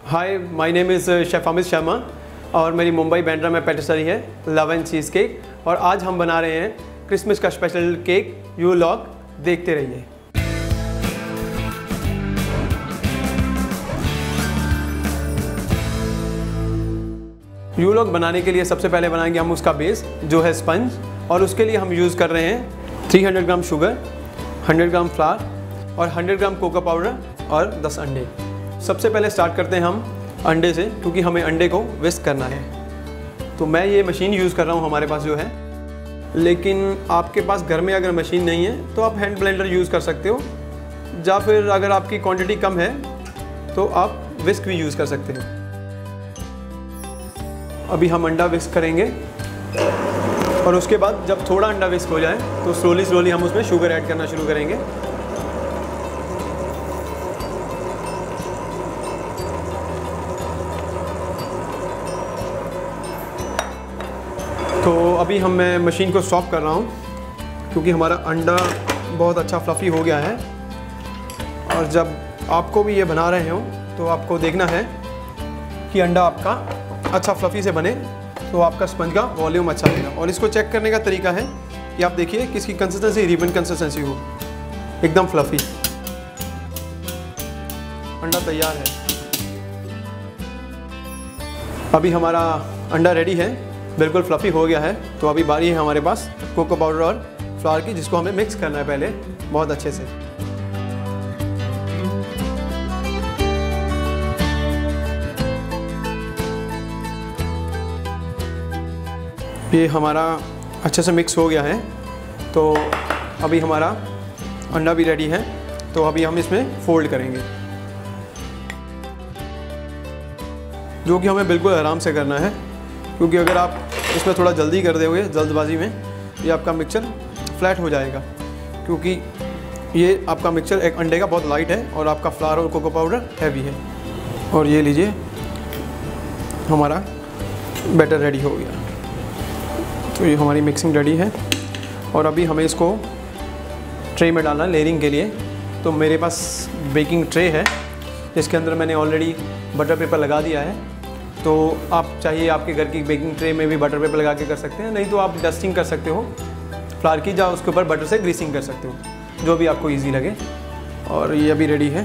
Hi, my name is chef Amit Sharma और मेरी मुंबई बैंड्रा में पेटिसरी है लव एंड चीज़ केक। और आज हम बना रहे हैं क्रिसमस का स्पेशल केक यू लॉग। देखते रहिए। यू लॉग बनाने के लिए सबसे पहले बनाएंगे हम उसका बेस जो है स्पंज, और उसके लिए हम यूज़ कर रहे हैं 300 ग्राम शुगर, 100 ग्राम फ्लावर और 100 ग्राम कोको पाउडर और 10 अंडे। सबसे पहले स्टार्ट करते हैं हम अंडे से, क्योंकि हमें अंडे को विस्क करना है। तो मैं ये मशीन यूज़ कर रहा हूँ हमारे पास जो है, लेकिन आपके पास घर में अगर मशीन नहीं है तो आप हैंड ब्लेंडर यूज़ कर सकते हो, या फिर अगर आपकी क्वांटिटी कम है तो आप विस्क भी यूज़ कर सकते हो। अभी हम अंडा विस्क करेंगे और उसके बाद जब थोड़ा अंडा विस्क हो जाए तो स्लोली हम उसमें शुगर ऐड करना शुरू करेंगे। तो अभी मैं मशीन को स्टॉप कर रहा हूँ, क्योंकि हमारा अंडा बहुत अच्छा फ्लफ़ी हो गया है। और जब आपको भी ये बना रहे हो तो आपको देखना है कि अंडा आपका अच्छा फ्लफ़ी से बने, तो आपका स्पंज का वॉल्यूम अच्छा रहेगा। और इसको चेक करने का तरीका है कि आप देखिए कि इसकी कंसिस्टेंसी रिबन कंसिस्टेंसी हो, एकदम फ्लफ़ी। अंडा तैयार है। अभी हमारा अंडा रेडी है, बिल्कुल फ्लफ़ी हो गया है। तो अभी बारी है हमारे पास कोको पाउडर और फ्लावर की, जिसको हमें मिक्स करना है पहले बहुत अच्छे से। ये हमारा अच्छे से मिक्स हो गया है। तो अभी हमारा अंडा भी रेडी है, तो अभी हम इसमें फोल्ड करेंगे, जो कि हमें बिल्कुल आराम से करना है, क्योंकि अगर आप इसमें थोड़ा जल्दी कर दोगे जल्दबाजी में, ये आपका मिक्सचर फ्लैट हो जाएगा। क्योंकि ये आपका मिक्सचर एक अंडे का बहुत लाइट है और आपका फ्लावर और कोको पाउडर हैवी है। और ये लीजिए, हमारा बैटर रेडी हो गया। तो ये हमारी मिक्सिंग रेडी है और अभी हमें इसको ट्रे में डालना है लेयरिंग के लिए। तो मेरे पास बेकिंग ट्रे है, जिसके अंदर मैंने ऑलरेडी बटर पेपर लगा दिया है। तो आप चाहिए आपके घर की बेकिंग ट्रे में भी बटर पेपर लगा के कर सकते हैं, नहीं तो आप डस्टिंग कर सकते हो फ्लावर की, या उसके ऊपर बटर से ग्रीसिंग कर सकते हो, जो भी आपको इजी लगे। और ये अभी रेडी है।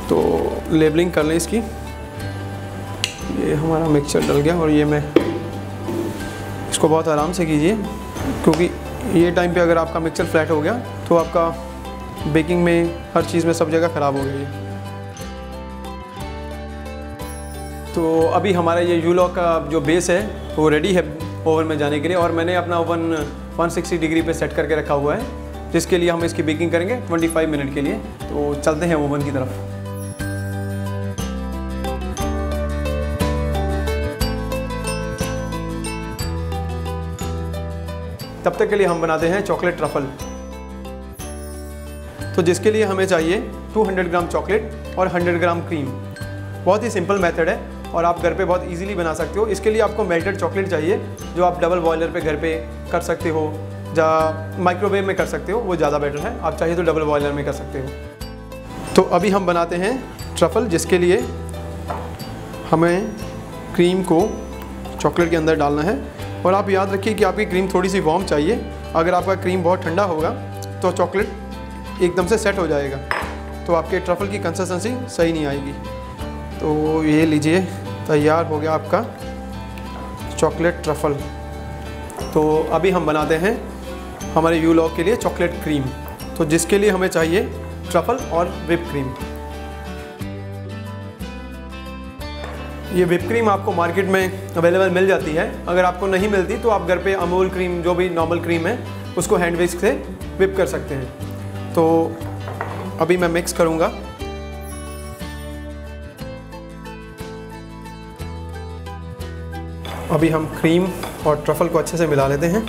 तो लेबलिंग कर लें इसकी। ये हमारा मिक्सचर डल गया और ये मैं इसको बहुत आराम से कीजिए, क्योंकि ये टाइम पे अगर आपका मिक्सचर फ्लैट हो गया तो आपका बेकिंग में हर चीज़ में सब जगह ख़राब हो गई। तो अभी हमारा ये यू लॉग का जो बेस है वो रेडी है ओवन में जाने के लिए। और मैंने अपना ओवन 160 डिग्री पे सेट करके रखा हुआ है, जिसके लिए हम इसकी बेकिंग करेंगे 25 मिनट के लिए। तो चलते हैं ओवन की तरफ। तब तक के लिए हम बनाते हैं चॉकलेट ट्रफल। तो जिसके लिए हमें चाहिए 200 ग्राम चॉकलेट और 100 ग्राम क्रीम। बहुत ही सिंपल मेथड है और आप घर पे बहुत इजीली बना सकते हो। इसके लिए आपको मेल्टेड चॉकलेट चाहिए, जो आप डबल बॉयलर पे घर पे कर सकते हो, या माइक्रोवेव में कर सकते हो, वो ज़्यादा बेटर है। आप चाहिए तो डबल बॉयलर में कर सकते हो। तो अभी हम बनाते हैं ट्रफल, जिसके लिए हमें क्रीम को चॉकलेट के अंदर डालना है। और आप याद रखिए कि आपकी क्रीम थोड़ी सी वार्म चाहिए। अगर आपका क्रीम बहुत ठंडा होगा तो चॉकलेट एकदम से सेट हो जाएगा, तो आपके ट्रफल की कंसिस्टेंसी सही नहीं आएगी। तो ये लीजिए, तैयार हो गया आपका चॉकलेट ट्रफल। तो अभी हम बनाते हैं हमारे यू लॉग के लिए चॉकलेट क्रीम। तो जिसके लिए हमें चाहिए ट्रफल और व्हिप क्रीम। ये व्हिप क्रीम आपको मार्केट में अवेलेबल मिल जाती है। अगर आपको नहीं मिलती तो आप घर पे अमूल क्रीम, जो भी नॉर्मल क्रीम है, उसको हैंड विस्क से व्हिप कर सकते हैं। तो अभी मैं मिक्स करूँगा। अभी हम क्रीम और ट्रफल को अच्छे से मिला लेते हैं।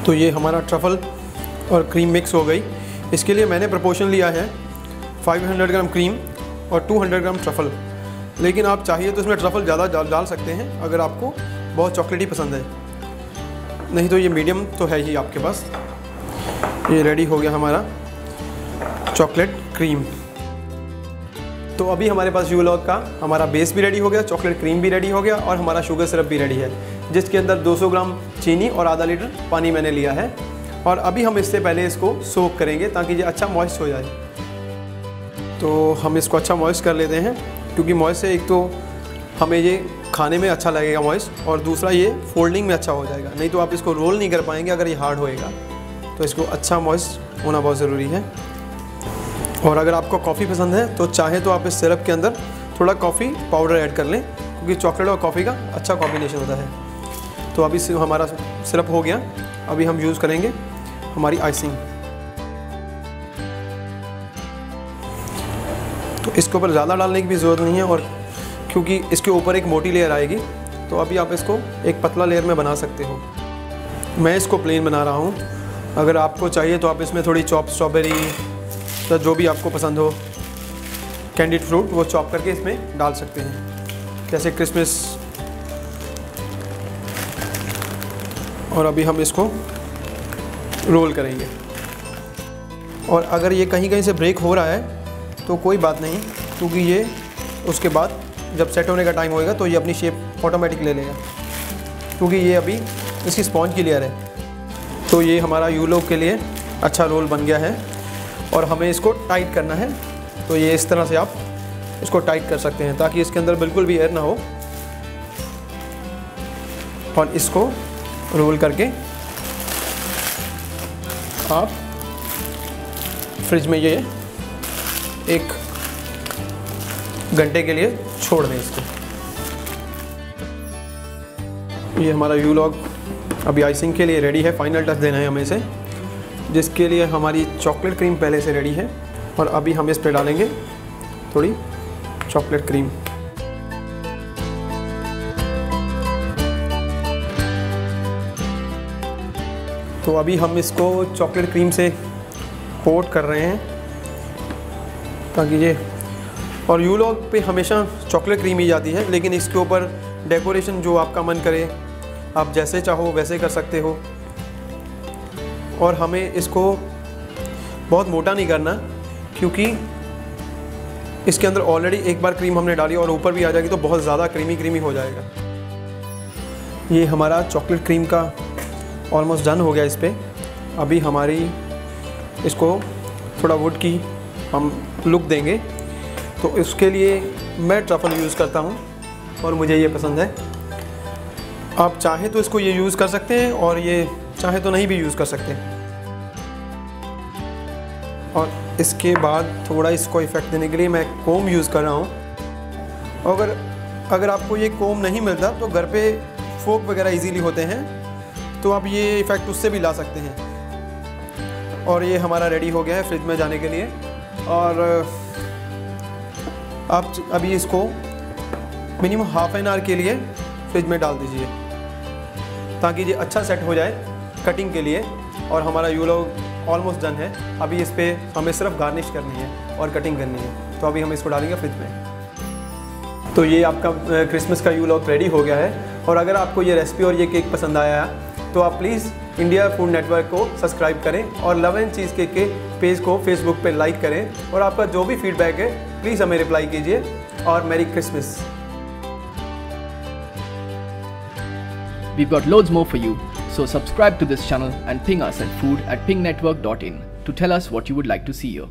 तो ये हमारा ट्रफल और क्रीम मिक्स हो गई। इसके लिए मैंने प्रोपोर्शन लिया है 500 ग्राम क्रीम और 200 ग्राम ट्रफल। लेकिन आप चाहिए तो इसमें ट्रफल ज़्यादा डाल सकते हैं अगर आपको बहुत चॉकलेटी पसंद है, नहीं तो ये मीडियम तो है ही आपके पास। ये रेडी हो गया हमारा चॉकलेट क्रीम। तो अभी हमारे पास यूलॉग का हमारा बेस भी रेडी हो गया, चॉकलेट क्रीम भी रेडी हो गया और हमारा शुगर सिरप भी रेडी है, जिसके अंदर 200 ग्राम चीनी और आधा लीटर पानी मैंने लिया है। और अभी हम इससे पहले इसको सोक करेंगे ताकि ये अच्छा मॉइस्ट हो जाए। तो हम इसको अच्छा मॉइस्ट कर लेते हैं, क्योंकि मॉइस्ट से एक तो हमें ये खाने में अच्छा लगेगा मॉइस्ट, और दूसरा ये फोल्डिंग में अच्छा हो जाएगा। नहीं तो आप इसको रोल नहीं कर पाएंगे अगर ये हार्ड होएगा। तो इसको अच्छा मॉइस्ट होना बहुत ज़रूरी है। और अगर आपको कॉफ़ी पसंद है तो चाहे तो आप इस सिरप के अंदर थोड़ा कॉफ़ी पाउडर ऐड कर लें, क्योंकि चॉकलेट और कॉफ़ी का अच्छा कॉम्बिनेशन होता है। तो अभी हमारा सिरप हो गया। अभी हम यूज़ करेंगे हमारी आइसिंग। तो इसके ऊपर ज़्यादा डालने की भी ज़रूरत नहीं है, और क्योंकि इसके ऊपर एक मोटी लेयर आएगी, तो अभी आप इसको एक पतला लेयर में बना सकते हो। मैं इसको प्लेन बना रहा हूँ। अगर आपको चाहिए तो आप इसमें थोड़ी चॉप स्ट्रॉबेरी, तो जो भी आपको पसंद हो, कैंडिड फ्रूट, वो चॉप करके इसमें डाल सकते हैं, जैसे क्रिसमस। और अभी हम इसको रोल करेंगे। और अगर ये कहीं कहीं से ब्रेक हो रहा है तो कोई बात नहीं, क्योंकि ये उसके बाद जब सेट होने का टाइम होएगा तो ये अपनी शेप ऑटोमेटिक ले लेगा, क्योंकि ये अभी इसकी स्पॉन्ज की लेयर है। तो ये हमारा यूलॉग के लिए अच्छा रोल बन गया है, और हमें इसको टाइट करना है। तो ये इस तरह से आप इसको टाइट कर सकते हैं ताकि इसके अंदर बिल्कुल भी एयर ना हो। और इसको रोल करके आप फ्रिज में ये 1 घंटे के लिए छोड़ दें इसको। ये हमारा यूलॉग अभी आइसिंग के लिए रेडी है। फाइनल टच देना है हमें इसे, जिसके लिए हमारी चॉकलेट क्रीम पहले से रेडी है। और अभी हम इस पे डालेंगे थोड़ी चॉकलेट क्रीम। तो अभी हम इसको चॉकलेट क्रीम से कोट कर रहे हैं ताकि ये, और यूलॉग पे हमेशा चॉकलेट क्रीम ही जाती है, लेकिन इसके ऊपर डेकोरेशन जो आपका मन करे आप जैसे चाहो वैसे कर सकते हो। और हमें इसको बहुत मोटा नहीं करना, क्योंकि इसके अंदर ऑलरेडी एक बार क्रीम हमने डाली और ऊपर भी आ जाएगी तो बहुत ज़्यादा क्रीमी हो जाएगा। ये हमारा चॉकलेट क्रीम का ऑलमोस्ट डन हो गया इस पर। अभी हमारी इसको थोड़ा वुड की हम लुक देंगे, तो इसके लिए मैं ट्रफल यूज़ करता हूँ और मुझे ये पसंद है। आप चाहें तो इसको ये यूज़ कर सकते हैं, और ये चाहे तो नहीं भी यूज़ कर सकते। और इसके बाद थोड़ा इसको इफ़ेक्ट देने के लिए मैं कोम यूज़ कर रहा हूँ। अगर आपको ये कोम नहीं मिलता तो घर पे फोक वगैरह इजीली होते हैं, तो आप ये इफ़ेक्ट उससे भी ला सकते हैं। और ये हमारा रेडी हो गया है फ्रिज में जाने के लिए। और आप अभी इसको मिनिमम हाफ एन आवर के लिए फ्रिज में डाल दीजिए, ताकि ये अच्छा सेट हो जाए कटिंग के लिए। और हमारा यूलॉग ऑलमोस्ट डन है। अभी इस पर हमें सिर्फ गार्निश करनी है और कटिंग करनी है। तो अभी हम इसको डालेंगे फ्रिज में। तो ये आपका क्रिसमस का यूलॉग रेडी हो गया है। और अगर आपको ये रेसिपी और ये केक पसंद आया तो आप प्लीज़ इंडिया फूड नेटवर्क को सब्सक्राइब करें और लव एंड चीज़ केक के पेज को फेसबुक पे लाइक करें। और आपका जो भी फीडबैक है प्लीज़ हमें रिप्लाई कीजिए। और merry Christmas. We've got loads more for you, so subscribe to this channel and ping us at food@pingnetwork.in to tell us what you would like to see here.